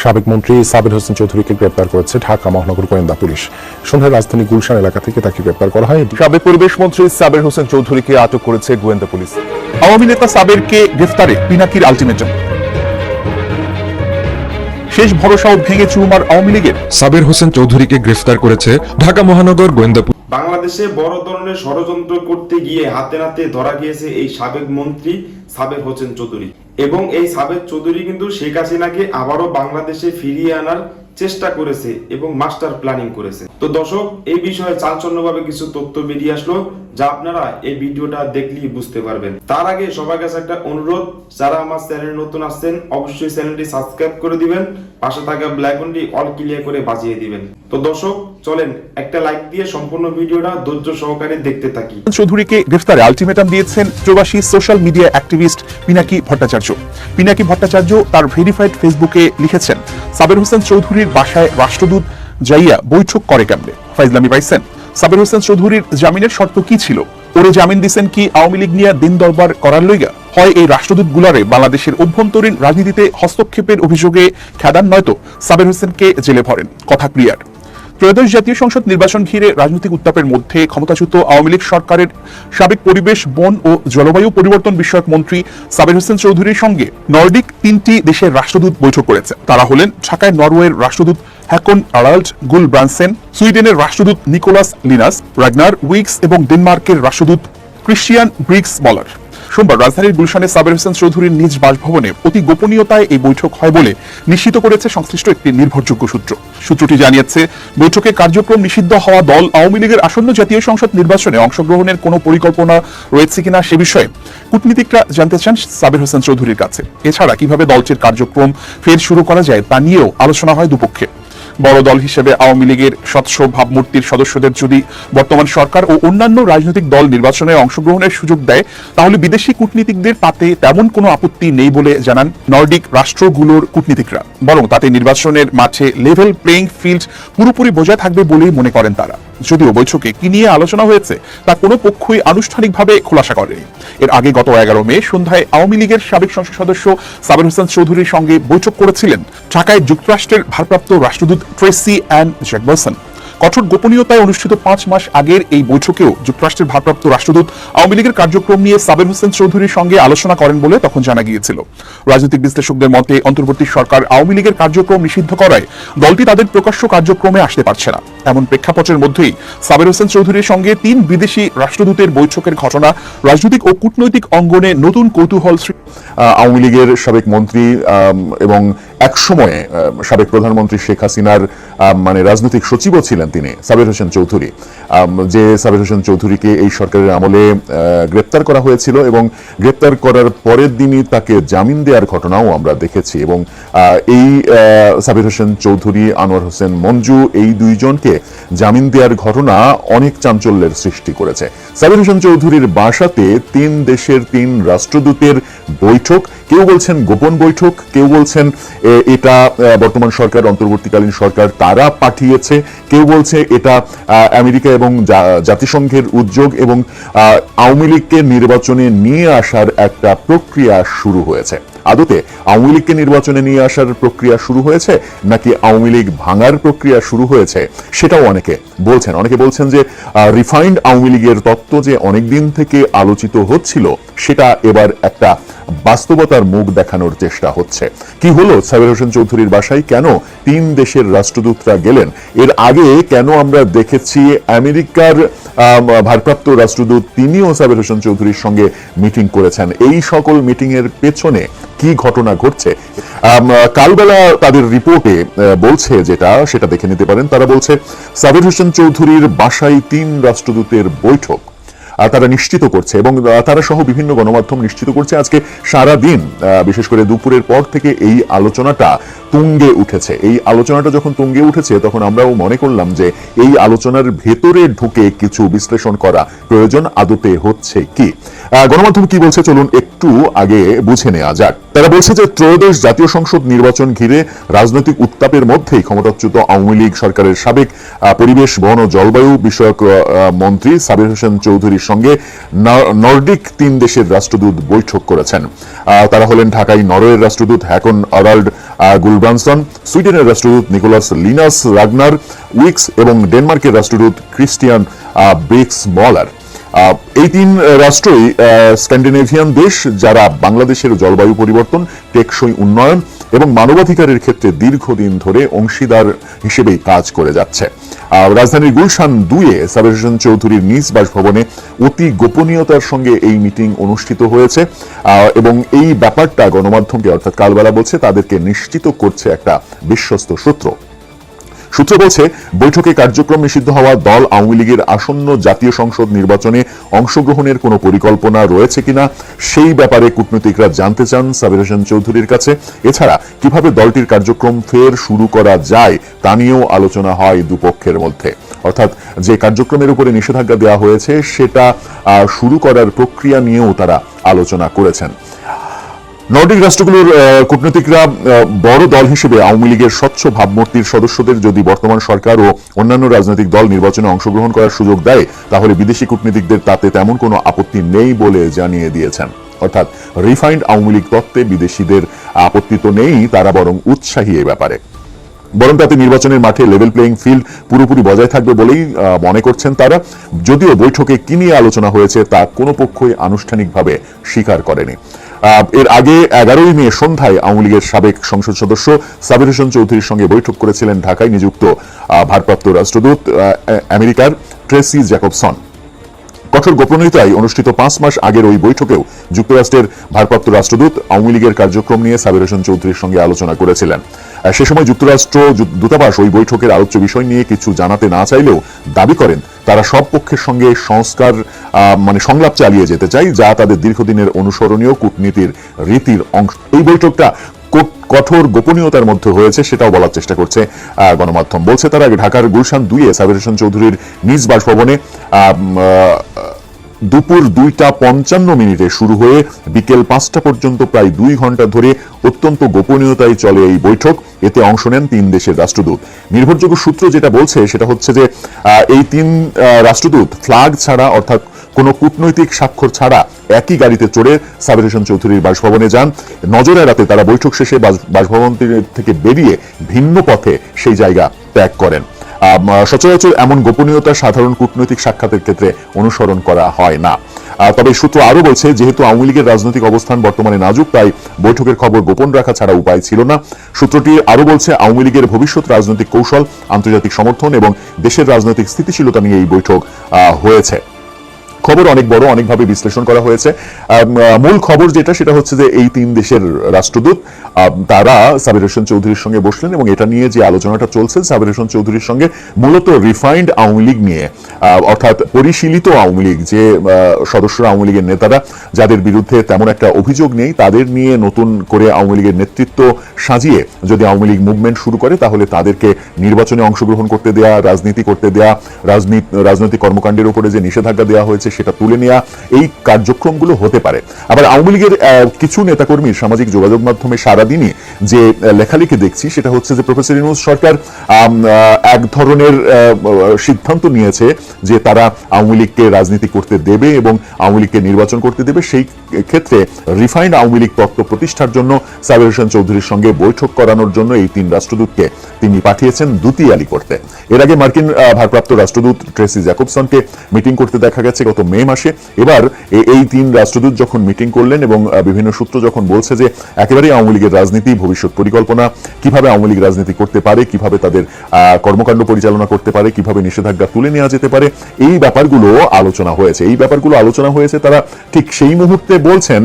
সাবেক মন্ত্রী সাবের হোসেন চৌধুরীকে গ্রেপ্তার করেছে ঢাকা মহানগর গোয়েন্দা পুলিশ। সন্ধ্যায় রাজধানী গুলশান এলাকা থেকে তাকে গ্রেপ্তার করা হয়। সাবেক পরিবেশ মন্ত্রী সাবের হোসেন চৌধুরীকে আটক করেছে গোয়েন্দা পুলিশ। আওয়ামী নেতা সাবেরকে গ্রেফতারে পিনাকির আলটিমেটাম। শেষ ভরসাও ভেঙে চুরমার আওয়ামী লীগের। সাবের হোসেন চৌধুরীকে গ্রেফতার করেছে ঢাকা মহানগর গোয়েন্দা পুলিশ। বাংলাদেশে বড় ধরনের ষড়যন্ত্র করতে গিয়ে হাতে নাতে ধরা গিয়েছে এই সাবেক মন্ত্রী সাবের হোসেন চৌধুরী, এবং এই সাবের চৌধুরী কিন্তু শেখ হাসিনাকে আবারও বাংলাদেশে ফিরিয়ে আনার চেষ্টা করেছে এবং মাস্টার প্ল্যানিং করেছে। তো দর্শক, এই বিষয়ে চাঞ্চল্যভাবে কিছু তথ্য বেরিয়ে আসলো, যা আপনারা এই ভিডিওটা দেখলেই বুঝতে পারবেন। তার আগে সবার কাছে একটা অনুরোধ, যারা আমার চ্যানেলে নতুন আসছেন অবশ্যই চ্যানেলটি সাবস্ক্রাইব করে দিবেন, পাশে থাকা বেল আইকনটি অল ক্লিয়ার করে বাজিয়ে দিবেন। তো দর্শক চলেন একটা লাইক দিয়ে সম্পূর্ণ ভিডিওটা ধৈর্য সহকারে দেখতে থাকি। চৌধুরীকে গ্রেফতারে আলটিমেটাম দিয়েছেন প্রবাসী social media activist Pinaki Bhattacharya. Pinaki Bhattacharya তার ভেরিফাইড ফেসবুকে লিখেছেন, সাবের হোসেন চৌধুরীর বাসায় রাষ্ট্রদূত যাইয়া বৈঠক করে কেমনে? ফাইজলামি পাইছেন? সাবের হোসেন চৌধুরীর জামিনের শর্ত কি ছিল? ওরে জামিন দিছেন কি আওয়ামী লীগ নিয়ে দিন দরবার করার লইগা? হয় এই রাষ্ট্রদূত গুলারে বাংলাদেশের অভ্যন্তরীণ রাজনীতিতে হস্তক্ষেপের অভিযোগে খেদান, নয়তো সাবের হোসেনকে জেলে ভরেন। কথা ক্লিয়ার। ত্রয়োদশ জাতীয় সংসদ নির্বাচন ঘিরে রাজনৈতিক উত্তাপের মধ্যে ক্ষমতাচ্যুত আওয়ামী লীগ সরকারের সাবেক পরিবেশ, বন ও জলবায়ু পরিবর্তন বিষয়ক মন্ত্রী সাবের হোসেন চৌধুরীর সঙ্গে নর্ডিক 3টি দেশের রাষ্ট্রদূত বৈঠক করেছে। তারা হলেন ঢাকায় নরওয়ের রাষ্ট্রদূত হ্যাকন আরাল্ড গুল ব্রানসেন, সুইডেনের রাষ্ট্রদূত নিকোলাস লিনাস রাগনার উইক্স এবং ডেনমার্কের রাষ্ট্রদূত ক্রিশ্চিয়ান ব্রিক্স বলার। সোমবার রাজধানীর গুলশানে সাবের হোসেন চৌধুরীর নিজ বাসভবনে অতি গোপনীয়তায় এই বৈঠক হয় বলে নিশ্চিত করেছে সংশ্লিষ্ট একটি নির্ভরযোগ্য সূত্র। সূত্রটি জানিয়েছে, বৈঠকে কার্যক্রম নিষিদ্ধ হওয়া দল আওয়ামী লীগের আসন্ন জাতীয় সংসদ নির্বাচনে অংশগ্রহণের কোনো পরিকল্পনা রয়েছে কিনা সে বিষয়ে কূটনীতিকরা জানতে চান সাবের হোসেন চৌধুরীর কাছে। এছাড়া কিভাবে দলটির কার্যক্রম ফের শুরু করা যায় তা নিয়েও আলোচনা হয় দুপক্ষে। বড় দল হিসেবে আওয়ামী লীগের স্বচ্ছ ভাবমূর্তির সদস্যদের যদি বর্তমান সরকার ও অন্যান্য রাজনৈতিক দল নির্বাচনে অংশগ্রহণের সুযোগ দেয়, তাহলে বিদেশি কূটনীতিকদের তাতে তেমন কোনো আপত্তি নেই বলে জানান নর্ডিক রাষ্ট্রগুলোর কূটনীতিকরা। বরং তাতে নির্বাচনের মাঠে লেভেল প্লেইং ফিল্ড পুরোপুরি বজায় থাকবে বলেই মনে করেন তারা। যদিও বৈঠকে কি নিয়ে আলোচনা হয়েছে তা কোনো পক্ষই আনুষ্ঠানিকভাবে খোলাসা করেনি। এর আগে গত 11 মে সন্ধ্যায় আওয়ামী লীগের সাবেক সংসদ সদস্য সাবের হোসেন চৌধুরীর সঙ্গে বৈঠক করেছিলেন ঢাকায় যুক্তরাষ্ট্রের ভারপ্রাপ্ত রাষ্ট্রদূত ট্রেসি অ্যান জ্যাকবারসন। কঠোর গোপনীয়তায় অনুষ্ঠিত 5 মাস আগের এই বৈঠকেও যুক্তরাষ্ট্রের ভারপ্রাপ্ত রাষ্ট্রদূত আওয়ামী লীগের কার্যক্রম নিয়ে সাবের হোসেন চৌধুরীর সঙ্গে আলোচনা করেন বলে তখন জানা গিয়েছিল। রাজনৈতিক বিশ্লেষকদের মতে, অন্তর্বর্তী সরকার আওয়ামী লীগের কার্যক্রম নিষিদ্ধ করায় দলটি তাদের প্রকাশ্য কার্যক্রমে আসতে পারছে না। এমন প্রেক্ষাপটের মধ্যেই সাবের হোসেন চৌধুরীর সঙ্গে 3 বিদেশি রাষ্ট্রদূতের বৈঠকের ঘটনা রাজনৈতিক ও কূটনৈতিক অঙ্গনে নতুন কৌতূহল। আওয়ামী লীগের সাবেক মন্ত্রী এবং একসময়ে সাবেক প্রধানমন্ত্রী শেখ হাসিনার রাজনৈতিক সচিবও ছিলেন তিনি, সাবের হোসেন চৌধুরী। যে সাবের হোসেন চৌধুরীকে এই সরকারের আমলে গ্রেপ্তার করা হয়েছিল এবং গ্রেপ্তার করার পরের দিনই তাকে জামিন দেওয়ার ঘটনাও আমরা দেখেছি। এবং এই সাবের হোসেন চৌধুরী, আনোয়ার হোসেন মঞ্জু, এই দুইজনকে জামিন দেওয়ার ঘটনা অনেক চাঞ্চল্যের সৃষ্টি করেছে। সাবের হোসেন চৌধুরীর বাসাতে 3 দেশের 3 রাষ্ট্রদূতের বৈঠক, কেউ বলছেন গোপন বৈঠক, কেউ বলছেন এটা বর্তমান সরকার, অন্তর্বর্তীকালীন সরকার তারা পাঠিয়েছে, কেউ বলছে এটা আমেরিকা এবং জাতিসংঘের উদ্যোগ এবং আওয়ামী লীগকে নির্বাচনে নিয়ে আসার একটা প্রক্রিয়া শুরু হয়েছে। আদতে আওয়ামী লীগকে নির্বাচনে নিয়ে আসার প্রক্রিয়া শুরু হয়েছে নাকি আওয়ামী লীগ ভাঙার প্রক্রিয়া শুরু হয়েছে, সেটাও অনেকে বলছেন। অনেকে বলছেন যে রিফাইন্ড আওয়ামী লীগের তত্ত্ব যে অনেকদিন থেকে আলোচিত হচ্ছিল, সেটা এবার একটা বাস্তবতার মুখ দেখানোর চেষ্টা হচ্ছে। কি হলো সাবের হোসেন চৌধুরীর বাসায়? কেন 3 দেশের রাষ্ট্রদূতরা গেলেন? এর আগে কেন আমরা দেখেছি আমেরিকার ভারপ্রাপ্ত রাষ্ট্রদূত তিনিও সাবের হোসেন চৌধুরীর সঙ্গে মিটিং করেছেন? এই সকল মিটিং এর পেছনে কি ঘটনা ঘটছে? কালবেলা তাদের রিপোর্টে বলছে, সেটা দেখে নিতে পারেন। তারা বলছে সাবের হোসেন চৌধুরীর বাসায় 3 রাষ্ট্রদূতের বৈঠক তারা নিশ্চিত করছে এবং তারা সহ বিভিন্ন গণমাধ্যম নিশ্চিত করছে। আজকে সারা দিন, বিশেষ করে দুপুরের পর থেকে এই আলোচনাটা তুঙ্গে উঠেছে। এই আলোচনাটা যখন তুঙ্গে উঠেছে, তখন আমরাও মনে করলাম যে এই আলোচনার ভেতরে ঢুকে কিছু বিশ্লেষণ করা প্রয়োজন। আদতে হচ্ছে কি, গণমাধ্যম কি বলছে চলুন একটু আগে বুঝে নেওয়া যাক। তারা বলছে যে ত্রয়োদশ জাতীয় সংসদ নির্বাচন ঘিরে রাজনৈতিক উত্তাপের মধ্যেই ক্ষমতাচ্যুত আওয়ামী লীগ সরকারের সাবেক পরিবেশ, বন ও জলবায়ু বিষয়ক মন্ত্রী সাবের হোসেন চৌধুরীর চৌধুরীর সঙ্গে নর্ডিক 3 দেশের রাষ্ট্রদূত বৈঠক করেছেন। তারা হলেন ঢাকায় নরওয়ের রাষ্ট্রদূত হ্যাকন অরাল্ড গুলব্রানসন, সুইডেনের রাষ্ট্রদূত নিকোলাস লিনাস রাগনার উইক্স এবং ডেনমার্কের রাষ্ট্রদূত ক্রিস্টিয়ান ব্রিক্স মলার। এই 3 রাষ্ট্রই স্ক্যান্ডিনেভিয়ান দেশ যারা বাংলাদেশের জলবায়ু পরিবর্তন, টেকসই উন্নয়ন এবং মানবাধিকারের ক্ষেত্রে দীর্ঘদিন ধরে অংশীদার হিসেবেই কাজ করে যাচ্ছে। রাজধানীর গুলশান 2-এ সাবের হোসেন চৌধুরীর নিজ বাসভবনে অতি গোপনীয়তার সঙ্গে এই মিটিং অনুষ্ঠিত হয়েছে এবং এই ব্যাপারটা গণমাধ্যমকে অর্থাৎ কালবেলা বলছে তাদেরকে নিশ্চিত করছে একটা বিশ্বস্ত সূত্র বলছে বৈঠকে কার্যক্রম নিষিদ্ধ হওয়া দল আওয়ামী লীগের আসন্ন জাতীয় সংসদ নির্বাচনে অংশগ্রহণের কোনো পরিকল্পনা রয়েছে কিনা সেই ব্যাপারে কূটনীতিকরা জানতে চান সাবের হোসেন চৌধুরীর কাছে। এছাড়া কিভাবে দলটির কার্যক্রম ফের শুরু করা যায় তা নিয়েও আলোচনা হয় দুপক্ষের মধ্যে। অর্থাৎ যে কার্যক্রমের উপরে নিষেধাজ্ঞা দেওয়া হয়েছে সেটা শুরু করার প্রক্রিয়া নিয়েও তারা আলোচনা করেছেন। নর্ডিক রাষ্ট্রগুলোর কূটনীতিকরা বড় দল হিসেবে আওয়ামী লীগের স্বচ্ছ ভাবমূর্তির সদস্যদের যদি বর্তমান সরকার ও অন্যান্য রাজনৈতিক দল নির্বাচনে অংশগ্রহণ করার সুযোগ দেয় তাহলে বিদেশি কূটনীতিকদের তাতে তেমন কোনো আপত্তি নেই বলে জানিয়ে দিয়েছেন। অর্থাৎ রিফাইন্ড আওয়ামী লীগ তত্ত্বে বিদেশিদের আপত্তি তো নেই, তারা বরং উৎসাহী এই ব্যাপারে। বরং তাতে নির্বাচনের মাঠে লেভেল প্লেইং ফিল্ড পুরোপুরি বজায় থাকবে বলেই মনে করছেন তারা। যদিও বৈঠকে কি নিয়ে আলোচনা হয়েছে তা কোনো পক্ষই আনুষ্ঠানিকভাবে স্বীকার করেনি। এর আগে 11 মে সন্ধ্যায় আওয়ামী লীগের সাবেক সংসদ সদস্য সাবের হোসেন চৌধুরীর সঙ্গে বৈঠক করেছিলেন ঢাকায় নিযুক্ত ভারপ্রাপ্ত রাষ্ট্রদূত আমেরিকার ট্রেসি জ্যাকবসন। কঠোর গোপনীয়তায় অনুষ্ঠিত 5 মাস আগের ওই বৈঠকেও যুক্তরাষ্ট্রের ভারপ্রাপ্ত রাষ্ট্রদূত আওয়ামী লীগের কার্যক্রম নিয়ে সাবের হোসেন চৌধুরীর সঙ্গে আলোচনা করেছিলেন। সে সময় যুক্তরাষ্ট্র দূতাবাস ওই বৈঠকের আলোচ্য বিষয় নিয়ে কিছু জানাতে না চাইলেও দাবি করেন তারা সব পক্ষের সঙ্গে সংলাপ চালিয়ে যেতে চায়, যা তাদের দীর্ঘদিনের অনুসরণীয় কূটনীতির রীতির অংশ। এই বৈঠকটা কঠোর গোপনীয়তার মধ্যে হয়েছে সেটাও বলার চেষ্টা করছে গণমাধ্যম। বলছে তারা ঢাকার গুলশান 2-এ সাবের হোসেন চৌধুরীর নিজ বাসভবনে দুপুর 2:55 শুরু হয়ে বিকেল 5টা পর্যন্ত প্রায় 2 ঘন্টা ধরে অত্যন্ত গোপনীয়তায় চলে এই বৈঠক। এতে অংশ নেন 3 দেশের রাষ্ট্রদূত। নির্ভরযোগ্য সূত্র যেটা বলছে সেটা হচ্ছে যে এই 3 রাষ্ট্রদূত ফ্ল্যাগ ছাড়া অর্থাৎ কোনো কূটনৈতিক স্বাক্ষর ছাড়া একই গাড়িতে চড়ে সাবের হোসেন চৌধুরীর বাসভবনে যান। নজর এড়াতে তারা বৈঠক শেষে বাসভবন থেকে বেরিয়ে ভিন্ন পথে সেই জায়গা ত্যাগ করেন। সচরাচর এমন গোপনীয়তা সাধারণ কূটনৈতিক সাক্ষাতের ক্ষেত্রে অনুসরণ করা হয় না। তবে সূত্র আরো বলছে যেহেতু আওয়ামী লীগের রাজনৈতিক অবস্থান বর্তমানে নাজুক, তাই বৈঠকের খবর গোপন রাখা ছাড়া উপায় ছিল না। সূত্রটি আরো বলছে আওয়ামী লীগের ভবিষ্যৎ রাজনৈতিক কৌশল, আন্তর্জাতিক সমর্থন এবং দেশের রাজনৈতিক স্থিতিশীলতা নিয়ে এই বৈঠক হয়েছে। খবর অনেক বড়, অনেকভাবে বিশ্লেষণ করা হয়েছে। মূল খবর যেটা সেটা হচ্ছে যে এই 3 দেশের রাষ্ট্রদূত তারা সাবের হোসেন চৌধুরীর সঙ্গে বসলেন এবং এটা নিয়ে যে আলোচনাটা চলছে সাবের হোসেন চৌধুরীর সঙ্গে মূলত রিফাইন্ড আওয়ামী লীগ নিয়ে, অর্থাৎ পরিশীলিত আওয়ামী লীগ, যে সদস্যরা আওয়ামী লীগের নেতারা যাদের বিরুদ্ধে তেমন একটা অভিযোগ নেই তাদের নিয়ে নতুন করে আওয়ামী লীগের নেতৃত্ব সাজিয়ে যদি আওয়ামী লীগ মুভমেন্ট শুরু করে তাহলে তাদেরকে নির্বাচনে অংশগ্রহণ করতে দেয়া, রাজনীতি করতে দেয়া, রাজনৈতিক কর্মকাণ্ডের উপরে যে নিষেধাজ্ঞা দেওয়া হয়েছে সেটা তুলে নেওয়া, এই কার্যক্রমগুলো হতে পারে। আবার আওয়ামী লীগের কিছু নেতাকর্মীর সামাজিক যোগাযোগ মাধ্যমে সারাদিনই যে লেখালেখি দেখছি সেটা হচ্ছে যে প্রফেসর ইউনূস সরকার এক ধরনের সিদ্ধান্ত নিয়েছে যে তারা আওয়ামী লীগকে রাজনীতি করতে দেবে এবং আওয়ামী লীগকে নির্বাচন করতে দেবে। সেই ক্ষেত্রে রিফাইন্ড আওয়ামী লীগ তত্ত্ব প্রতিষ্ঠার জন্য সাবের হোসেন চৌধুরীর সঙ্গে বৈঠক করানোর জন্য এই 3 রাষ্ট্রদূতকে তিনি পাঠিয়েছেন দুতিয়ালি করতে। এর আগে মার্কিন ভারপ্রাপ্ত রাষ্ট্রদূত ট্রেসি জ্যাকবসনকে মিটিং করতে দেখা গেছে গত মে মাসে। এবার এই 3 রাষ্ট্রদূত যখন মিটিং করলেন এবং বিভিন্ন সূত্র যখন বলছে যে একেবারে আওয়ামী লীগের রাজনীতি, ভবিষ্যৎ পরিকল্পনা, কিভাবে আওয়ামী লীগ রাজনীতি করতে পারে, কিভাবে তাদের কর্মকাণ্ড পরিচালনা করতে পারে, কিভাবে নিষেধাজ্ঞা তুলে নেওয়া যেতে পারে, এই ব্যাপারগুলো আলোচনা হয়েছে। তারা ঠিক সেই মুহূর্তে বলছেন